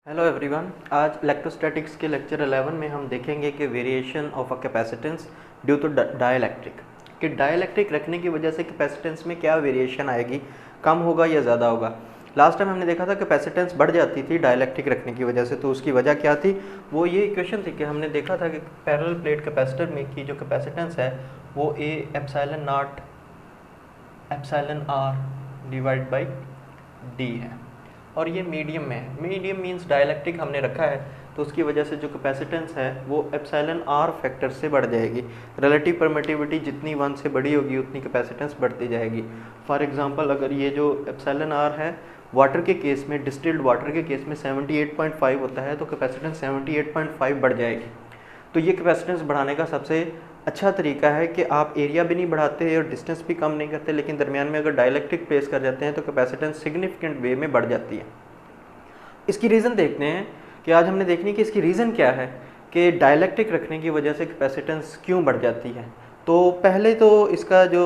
Hello everyone, आज electrostatics के lecture 11 में हम देखेंगे कि variation of a capacitance due to dielectric, कि डाइलेक्ट्रिक रखने की वजह से कैपेसिटेंस में क्या वेरिएशन आएगी, कम होगा या ज़्यादा होगा। लास्ट टाइम हमने देखा था कैपेसिटेंस बढ़ जाती थी डाइलेक्ट्रिक रखने की वजह से, तो उसकी वजह क्या थी, वो ये इक्वेशन थी कि हमने देखा था कि पैरेलल प्लेट कैपेसिटर में की जो कैपेसिटेंस है वो A epsilon naught epsilon R divide by D है, और ये मीडियम में है। मीडियम मींस डाइलेक्ट्रिक हमने रखा है, तो उसकी वजह से जो कैपेसिटेंस है वो एप्सिलॉन आर फैक्टर से बढ़ जाएगी। रिलेटिव परमिटिविटी जितनी 1 से बड़ी होगी उतनी कैपेसिटेंस बढ़ती जाएगी। फॉर एग्जांपल, अगर ये जो एप्सिलॉन आर है वाटर के केस में, डिस्टिल्ड वाटर के केस में 78.5 होता है, तो कैपेसिटेंस 78.5 बढ़ जाएगी। तो ये कैपेसिटेंस बढ़ाने का सबसे अच्छा तरीका है कि आप एरिया भी नहीं बढ़ाते और डिस्टेंस भी कम नहीं करते, लेकिन दरमियान में अगर डाइलेक्ट्रिक प्लेस कर जाते हैं तो कैपेसिटेंस सिग्निफिकेंट वे में बढ़ जाती है। इसकी रीज़न देखते हैं कि आज हमने देखनी कि इसकी रीज़न क्या है कि डाइलेक्ट्रिक रखने की वजह से कैपेसिटेंस क्यों बढ़ जाती है। तो पहले तो इसका जो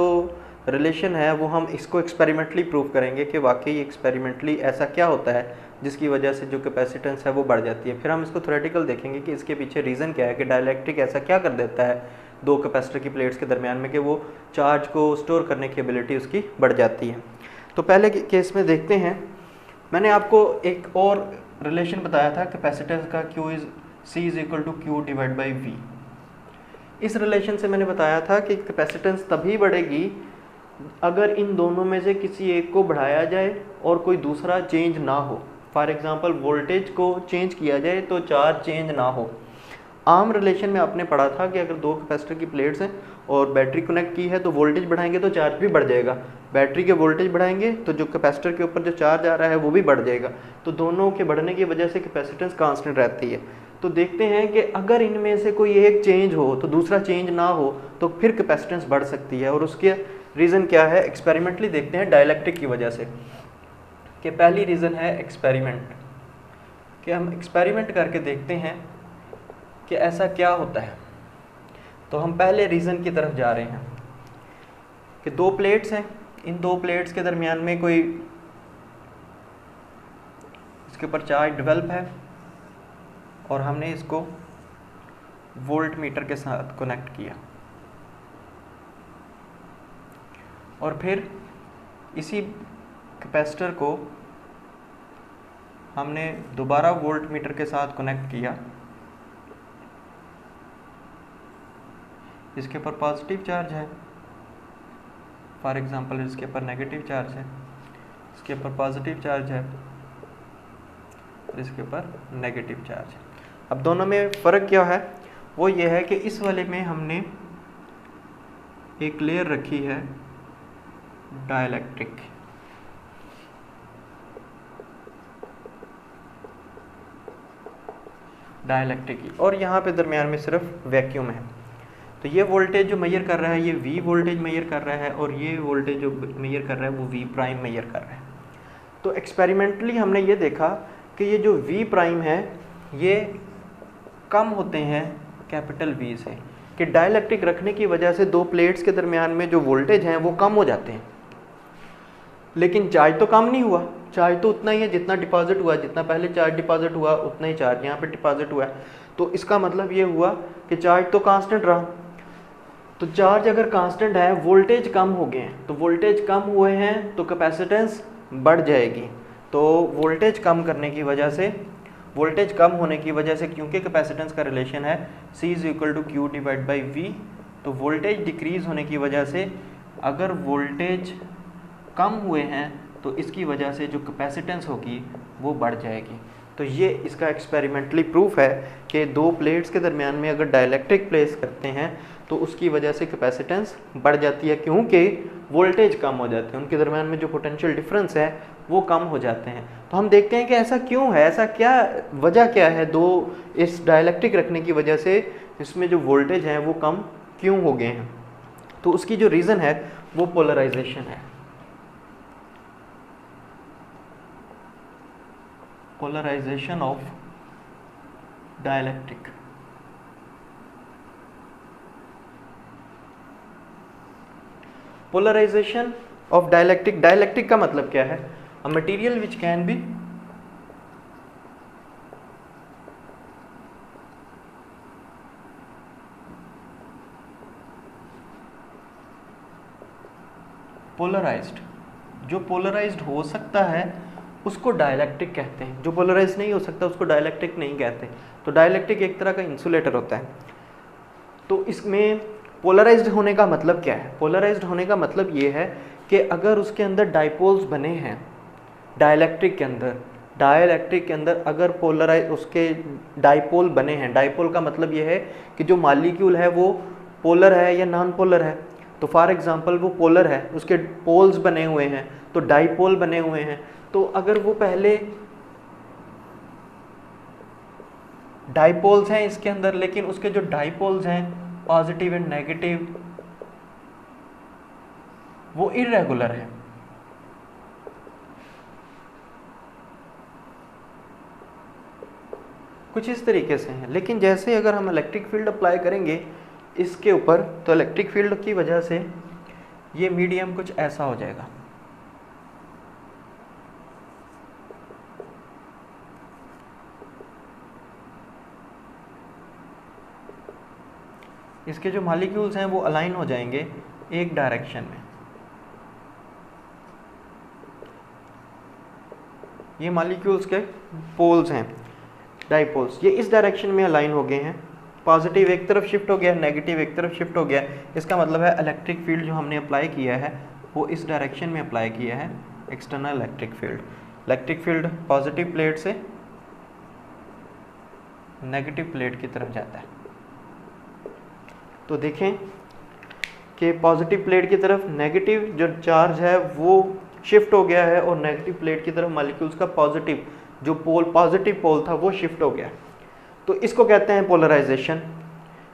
रिलेशन है वो हम इसको एक्सपेरिमेंटली प्रूव करेंगे कि वाकई एक्सपेरिमेंटली ऐसा क्या होता है जिसकी वजह से जो कैपेसिटेंस है वो बढ़ जाती है। फिर हम इसको थ्योरेटिकल देखेंगे कि इसके पीछे रीज़न क्या है कि डाइलेक्ट्रिक ऐसा क्या कर देता है दो कैपेसिटर की प्लेट्स के दरमियान में कि वो चार्ज को स्टोर करने की एबिलिटी उसकी बढ़ जाती है। तो पहले केस में देखते हैं। मैंने आपको एक और रिलेशन बताया था कैपेसिटेंस का, C is equal to Q divide by V. इस रिलेशन से मैंने बताया था कि कैपेसिटेंस तभी बढ़ेगी अगर इन दोनों में से किसी एक को बढ़ाया जाए और कोई दूसरा चेंज ना हो। फॉर एग्जांपल, वोल्टेज को चेंज किया जाए तो चार्ज चेंज ना हो। आम रिलेशन में आपने पढ़ा था कि अगर दो कैपेसिटर की प्लेट्स हैं और बैटरी कनेक्ट की है तो वोल्टेज बढ़ाएंगे तो चार्ज भी बढ़ जाएगा, बैटरी के वोल्टेज बढ़ाएंगे तो जो कैपेसिटर के ऊपर जो चार्ज आ रहा है वो भी बढ़ जाएगा। तो दोनों के बढ़ने की वजह से कैपेसिटेंस कांस्टेंट रहती है। तो देखते हैं कि अगर इनमें से कोई एक चेंज हो तो दूसरा चेंज ना हो तो फिर कैपेसिटेंस बढ़ सकती है। और उसके रीज़न क्या है, एक्सपेरिमेंटली देखते हैं डाइलेक्ट्रिक की वजह से। कि पहली रीज़न है एक्सपेरिमेंट, कि हम एक्सपेरिमेंट करके देखते हैं कि ऐसा क्या होता है। तो हम पहले रीज़न की तरफ जा रहे हैं कि दो प्लेट्स हैं, इन दो प्लेट्स के दरमियान में कोई इसके ऊपर चार्ज डेवलप है और हमने इसको वोल्ट मीटर के साथ कनेक्ट किया, और फिर इसी कैपेसिटर को हमने दोबारा वोल्ट मीटर के साथ कनेक्ट किया। इसके ऊपर पॉजिटिव चार्ज है, फॉर एग्जांपल इसके ऊपर नेगेटिव चार्ज है, इसके ऊपर पॉजिटिव चार्ज है और इसके ऊपर नेगेटिव चार्ज है। अब दोनों में फ़र्क क्या है, वो ये है कि इस वाले में हमने एक लेयर रखी है डाइलेक्ट्रिक, की, और यहाँ पे दरमियान में सिर्फ वैक्यूम है। तो ये वोल्टेज जो मेजर कर रहा है ये V वोल्टेज मेजर कर रहा है, और ये वोल्टेज जो मेजर कर रहा है वो V प्राइम मेजर कर रहा है। तो एक्सपेरिमेंटली हमने ये देखा कि ये जो V प्राइम है ये कम होते हैं कैपिटल V से, कि डाइलेक्ट्रिक रखने की वजह से दो प्लेट्स के दरमियान में जो वोल्टेज हैं वो कम हो जाते हैं, लेकिन चार्ज तो कम नहीं हुआ। चार्ज तो उतना ही है जितना डिपॉजिट हुआ, जितना पहले चार्ज डिपॉजिट हुआ उतना ही चार्ज यहाँ पे डिपॉजिट हुआ है। तो इसका मतलब ये हुआ कि चार्ज तो कांस्टेंट रहा। तो चार्ज अगर कांस्टेंट है, वोल्टेज कम हो गए हैं, तो वोल्टेज कम हुए हैं तो कैपेसिटेंस बढ़ जाएगी। तो वोल्टेज कम करने की वजह से, वोल्टेज कम होने की वजह से, क्योंकि कैपेसिटेंस का रिलेशन है C is equal to Q divide by V, तो वोल्टेज डिक्रीज होने की वजह से अगर वोल्टेज कम हुए हैं तो इसकी वजह से जो कैपेसिटेंस होगी वो बढ़ जाएगी। तो ये इसका एक्सपेरिमेंटली प्रूफ है कि दो प्लेट्स के दरमियान में अगर डाइलेक्ट्रिक प्लेस करते हैं तो उसकी वजह से कैपेसिटेंस बढ़ जाती है, क्योंकि वोल्टेज कम हो जाते हैं, उनके दरमियान में जो पोटेंशियल डिफरेंस है वो कम हो जाते हैं। तो हम देखते हैं कि ऐसा क्यों है, ऐसा क्या वजह क्या है दो इस डाइलेक्ट्रिक रखने की वजह से इसमें जो वोल्टेज हैं वो कम क्यों हो गए हैं। तो उसकी जो रीज़न है वो पोलराइजेशन है। Polarization of dielectric. Polarization of dielectric, dielectric का मतलब क्या है, a material which can be polarized, जो पोलराइज्ड हो सकता है उसको डाइलेक्ट्रिक कहते हैं, जो पोलराइज्ड नहीं हो सकता उसको डाइलेक्ट्रिक नहीं कहते। तो डाइलेक्ट्रिक एक तरह का इंसुलेटर होता है। तो इसमें पोलराइज्ड होने का मतलब क्या है? पोलराइज्ड होने का मतलब ये है कि अगर उसके अंदर डाइपोल्स बने हैं डाइलेक्ट्रिक के अंदर अगर पोलराइज उसके डाइपोल बने हैं, डाइपोल का मतलब ये है कि जो मॉलिक्यूल है वो पोलर है या नॉन पोलर है। तो फॉर एग्जांपल वो पोलर है, उसके पोल्स बने हुए हैं, तो डाइपोल बने हुए हैं। तो अगर वो पहले डाइपोल्स हैं इसके अंदर, लेकिन उसके जो डाइपोल्स हैं पॉजिटिव एंड नेगेटिव वो इर्रेगुलर है, कुछ इस तरीके से हैं। लेकिन जैसे अगर हम इलेक्ट्रिक फील्ड अप्लाई करेंगे इसके ऊपर, तो इलेक्ट्रिक फील्ड की वजह से ये मीडियम कुछ ऐसा हो जाएगा। इसके जो मॉलिक्यूल्स हैं वो अलाइन हो जाएंगे एक डायरेक्शन में। ये मॉलिक्यूल्स के पोल्स हैं, डाइपोल्स, ये इस डायरेक्शन में अलाइन हो गए हैं। पॉजिटिव एक तरफ शिफ्ट हो गया, नेगेटिव एक तरफ शिफ्ट हो गया। इसका मतलब है इलेक्ट्रिक फील्ड जो हमने अप्लाई किया है वो इस डायरेक्शन में अप्लाई किया है, external electric field. Electric field positive plate से नेगेटिव प्लेट की तरफ जाता है। तो देखें कि पॉजिटिव प्लेट की तरफ नेगेटिव जो चार्ज है वो शिफ्ट हो गया है और नेगेटिव प्लेट की तरफ मॉलिक्यूल्स का पॉजिटिव जो पोल, पॉजिटिव पोल था वो शिफ्ट हो गया। तो इसको कहते हैं पोलराइजेशन।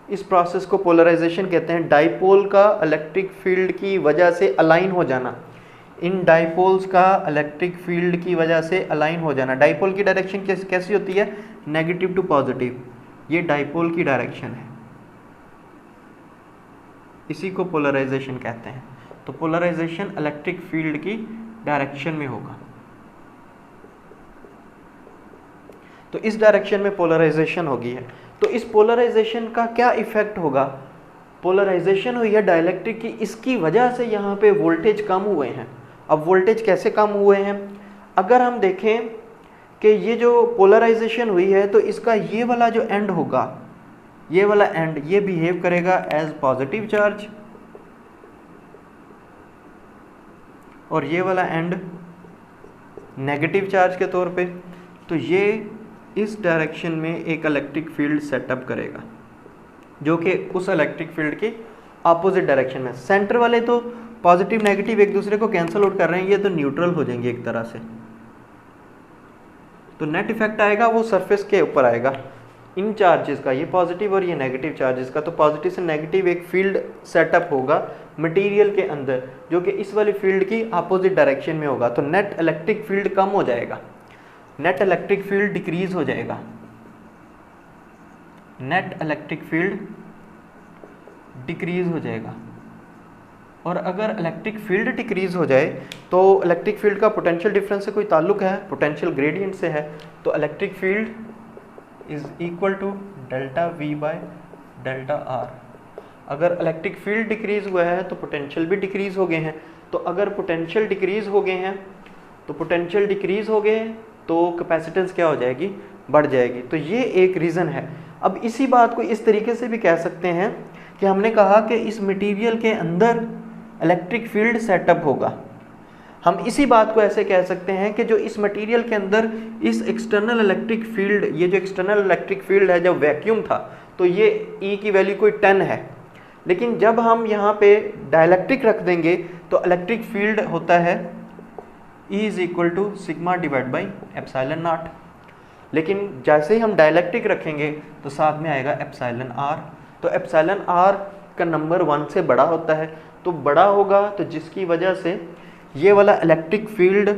इस प्रोसेस को पोलराइजेशन कहते हैं। डाइपोल का इलेक्ट्रिक फील्ड की वजह से अलाइन हो जाना, इन डाइपोल्स का इलेक्ट्रिक फील्ड की वजह से अलाइन हो जाना। डाइपोल की डायरेक्शन कैसी होती है? नेगेटिव टू पॉजिटिव, ये डाइपोल की डायरेक्शन है, इसी को पोलराइजेशन कहते हैं। तो पोलराइजेशन इलेक्ट्रिक फील्ड की डायरेक्शन में होगा। तो इस डायरेक्शन में पोलराइजेशन होगी है। तो इस पोलराइजेशन का क्या इफेक्ट होगा? पोलराइजेशन हुई है डाइलेक्ट्रिक की, इसकी वजह से यहाँ पे वोल्टेज कम हुए हैं। अब वोल्टेज कैसे कम हुए हैं? अगर हम देखें कि ये जो पोलराइजेशन हुई है तो इसका ये वाला जो एंड होगा, ये वाला एंड ये बिहेव करेगा एज पॉजिटिव चार्ज और ये वाला एंड नेगेटिव चार्ज के तौर पे। तो ये इस डायरेक्शन में एक इलेक्ट्रिक फील्ड सेटअप करेगा जो कि उस इलेक्ट्रिक फील्ड की अपोजिट डायरेक्शन में। सेंटर वाले तो पॉजिटिव नेगेटिव एक दूसरे को कैंसिल आउट कर रहे हैं, ये तो न्यूट्रल हो जाएंगे एक तरह से। तो नेट इफेक्ट आएगा वो सरफेस के ऊपर आएगा इन चार्जेस का, ये पॉजिटिव और ये नेगेटिव चार्जेस का। तो पॉजिटिव से नेगेटिव एक फील्ड सेटअप होगा मटेरियल के अंदर जो कि इस वाली फील्ड की अपोजिट डायरेक्शन में होगा। तो नेट इलेक्ट्रिक फील्ड कम हो जाएगा, नेट इलेक्ट्रिक फील्ड डिक्रीज हो जाएगा, नेट इलेक्ट्रिक फील्ड डिक्रीज हो जाएगा। और अगर इलेक्ट्रिक फील्ड डिक्रीज हो जाए तो इलेक्ट्रिक फील्ड का पोटेंशियल डिफरेंस से कोई ताल्लुक है? पोटेंशियल ग्रेडियंट से है। तो electric field is equal to delta V by delta R. अगर इलेक्ट्रिक फील्ड डिक्रीज हुआ है तो पोटेंशियल भी डिक्रीज हो गए हैं। तो अगर पोटेंशियल डिक्रीज हो गए हैं तो कैपेसिटेंस क्या हो जाएगी? बढ़ जाएगी। तो ये एक रीज़न है। अब इसी बात को इस तरीके से भी कह सकते हैं कि हमने कहा कि इस मटेरियल के अंदर इलेक्ट्रिक फील्ड सेटअप होगा। हम इसी बात को ऐसे कह सकते हैं कि जो इस मटेरियल के अंदर इस एक्सटर्नल इलेक्ट्रिक फील्ड, ये जो एक्सटर्नल इलेक्ट्रिक फील्ड है जब वैक्यूम था तो ये E की वैल्यू कोई 10 है, लेकिन जब हम यहाँ पे डाइलेक्ट्रिक रख देंगे तो इलेक्ट्रिक फील्ड होता है E is equal to sigma divide by epsilon naught. लेकिन जैसे ही हम डाइलेक्ट्रिक रखेंगे तो साथ में आएगा एप्सिलॉन आर। तो एप्सिलॉन आर का नंबर 1 से बड़ा होता है, तो बड़ा होगा तो जिसकी वजह से ये वाला इलेक्ट्रिक फील्ड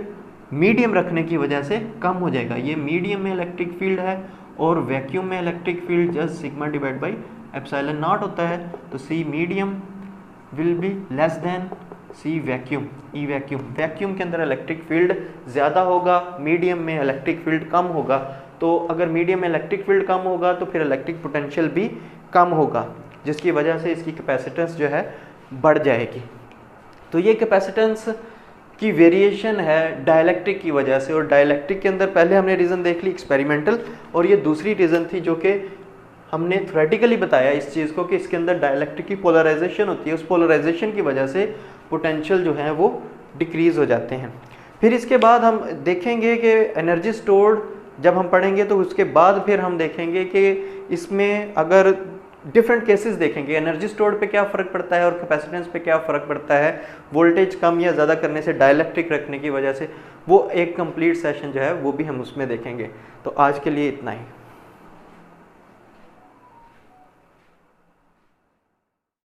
मीडियम रखने की वजह से कम हो जाएगा। ये मीडियम में इलेक्ट्रिक फील्ड है और वैक्यूम में electric field just sigma divide by epsilon naught होता है। तो C medium will be less than C vacuum, E vacuum. Vacuum के अंदर इलेक्ट्रिक फील्ड ज़्यादा होगा, मीडियम में इलेक्ट्रिक फील्ड कम होगा। तो अगर मीडियम में इलेक्ट्रिक फील्ड कम होगा तो फिर इलेक्ट्रिक पोटेंशियल भी कम होगा, जिसकी वजह से इसकी कैपेसिटेंस जो है बढ़ जाएगी। तो ये कैपेसिटेंस की वेरिएशन है डाइलेक्ट्रिक की वजह से, और डाइलेक्ट्रिक के अंदर पहले हमने रीज़न देख ली एक्सपेरिमेंटल, और ये दूसरी रीज़न थी जो कि हमने थ्योरेटिकली बताया इस चीज़ को कि इसके अंदर डाइलेक्ट्रिक की पोलराइजेशन होती है, उस पोलराइजेशन की वजह से पोटेंशियल जो है वो डिक्रीज़ हो जाते हैं। फिर इसके बाद हम देखेंगे कि एनर्जी स्टोर्ड जब हम पढ़ेंगे तो उसके बाद फिर हम देखेंगे कि इसमें अगर डिफरेंट केसेस देखेंगे, एनर्जी स्टोर्ड पे क्या फ़र्क पड़ता है और कैपेसिटेंस पे क्या फ़र्क पड़ता है, वोल्टेज कम या ज़्यादा करने से डाइलेक्ट्रिक रखने की वजह से, वो एक कंप्लीट सेशन जो है वो भी हम उसमें देखेंगे। तो आज के लिए इतना ही।